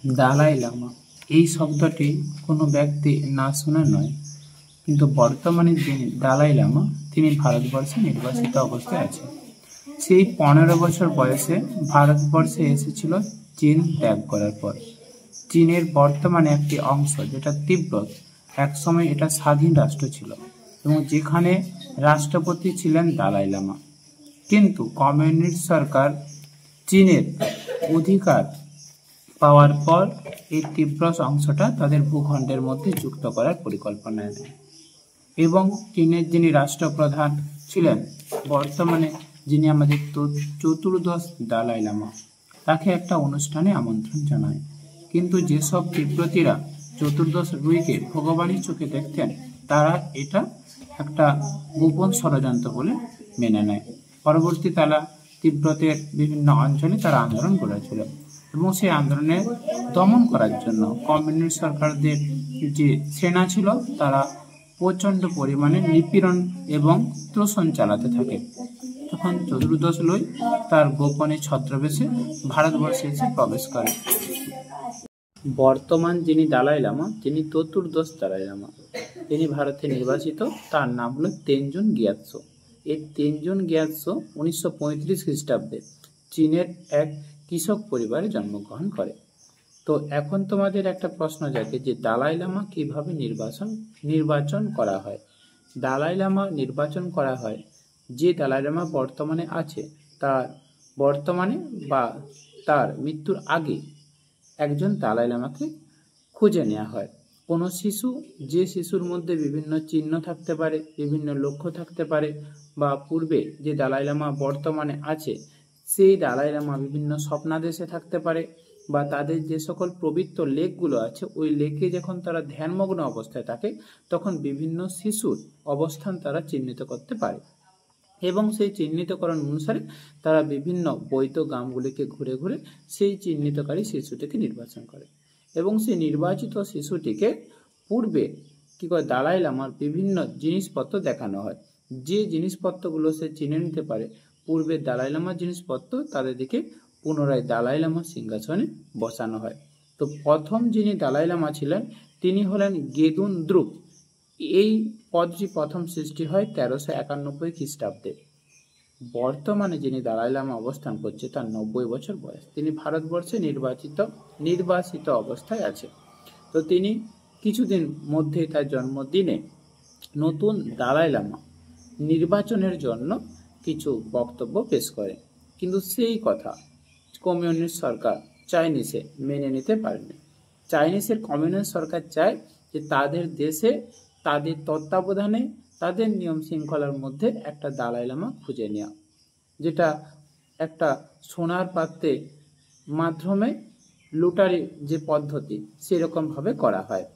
দালাই লামা এই শব্দটি কোনো ব্যক্তি না শোনা নয়, কিন্তু বর্তমানে যিনি দালাই লামা তিনি ভারতবর্ষে নির্বাসিত অবস্থায় আছেন। সেই 15 বছর বয়সে ভারতবর্ষে এসেছিল চীন ত্যাগ করার পর। চীনের বর্তমানে একটি অংশ যেটা তিব্বত, একসময় এটা স্বাধীন রাষ্ট্র ছিল এবং যেখানে রাষ্ট্রপতি ছিলেন দালাই লামা। কিন্তু কমিউনিস্ট সরকার চীনের অধিকার পাওয়ার পর এই তিব্বত অংশটা তাদের ভূখণ্ডের মধ্যে যুক্ত করার পরিকল্পনা নেয় এবং চীনের যিনি রাষ্ট্রপ্রধান ছিলেন বর্তমানে, যিনি আমাদের চতুর্দশ দালাই লামা, তাকে একটা অনুষ্ঠানে আমন্ত্রণ জানায়। কিন্তু যেসব তিব্বতীরা চতুর্দশ রুইকে ভগবানের চোখে দেখতেন তারা এটা একটা গোপন ষড়যন্ত্র বলে মেনে নেয়। পরবর্তী তারা তিব্বতের বিভিন্ন অঞ্চলে তারা আন্দোলন করেছিল এবং সেই আন্দোলনে দমন করার জন্য কমিউনিস্ট সরকারদের যে সেনা ছিল তারা প্রচণ্ড পরিমাণে নিপীড়ন এবং তোষণ চালাতে থাকে। তখন চতুর্দশ লুই তার গোপনে ছদ্মবেশে ভারতবর্ষে এসে প্রবেশ করে। বর্তমান যিনি দালাই লামা তিনি চতুর্দশ দালাই লামা, তিনি ভারতে নির্বাসিত। তার নাম হলো তেনজিং গ্যাতসো। এই তেনজিং গ্যাতসো 1935 খ্রিস্টাব্দে চীনের এক কৃষক পরিবারে জন্মগ্রহণ করে। তো এখন তোমাদের একটা প্রশ্ন জাগে যে দালাই লামা কিভাবে নির্বাচন করা হয়। দালাই লামা নির্বাচন করা হয়, যে দালাই লামা বর্তমানে আছে তার বর্তমানে বা তার মৃত্যুর আগে একজন দালাই লামাকে খুঁজে নেওয়া হয়। কোনো শিশু, যে শিশুর মধ্যে বিভিন্ন চিহ্ন থাকতে পারে, বিভিন্ন লক্ষ্য থাকতে পারে, বা পূর্বে যে দালাই লামা বর্তমানে আছে সেই দালাই লামা বিভিন্ন স্বপ্নাদেশে থাকতে পারে, বা তাদের যে সকল পবিত্র লেখগুলো আছে ওই লেখে যখন তারা ধ্যানমগ্ন অবস্থায় থাকে তখন বিভিন্ন শিশুর অবস্থান তারা চিহ্নিত করতে পারে এবং সেই চিহ্নিতকরণ অনুসারে তারা বিভিন্ন বৈধ গ্রামগুলিকে ঘুরে ঘুরে সেই চিহ্নিতকারী শিশুটিকে নির্বাচন করে এবং সেই নির্বাচিত শিশুটিকে পূর্বে কি করে দালাই লামার বিভিন্ন জিনিসপত্র দেখানো হয়। যে জিনিসপত্রগুলো সে চিনে নিতে পারে পূর্বের দালাই লামার জিনিসপত্র, তাদেরকে পুনরায় দালাই লামার সিংহাসনে বসানো হয়। তো প্রথম যিনি দালাই লামা ছিলেন তিনি হলেন গেদুন দ্রুপ। এই পদটি প্রথম সৃষ্টি হয় 1391 খ্রিস্টাব্দে। বর্তমানে যিনি দালাই লামা অবস্থান করছে তার 90 বছর বয়স। তিনি ভারতবর্ষে নির্বাসিত অবস্থায় আছে। তো তিনি কিছুদিন মধ্যে তার জন্মদিনে নতুন দালাই লামা নির্বাচনের জন্য কিছু বক্তব্য পেশ করে, কিন্তু সেই কথা কমিউনিস্ট সরকার চাইনিজে মেনে নিতে পারেনি। চাইনিজের কমিউনিস্ট সরকার চায় যে তাদের দেশে তাদের তত্ত্বাবধানে তাদের নিয়ম শৃঙ্খলার মধ্যে একটা দালাই লামা খুঁজে নেওয়া, যেটা একটা সোনার পাত্রে মাধ্যমে লুটারি যে পদ্ধতি সেরকম ভাবে করা হয়।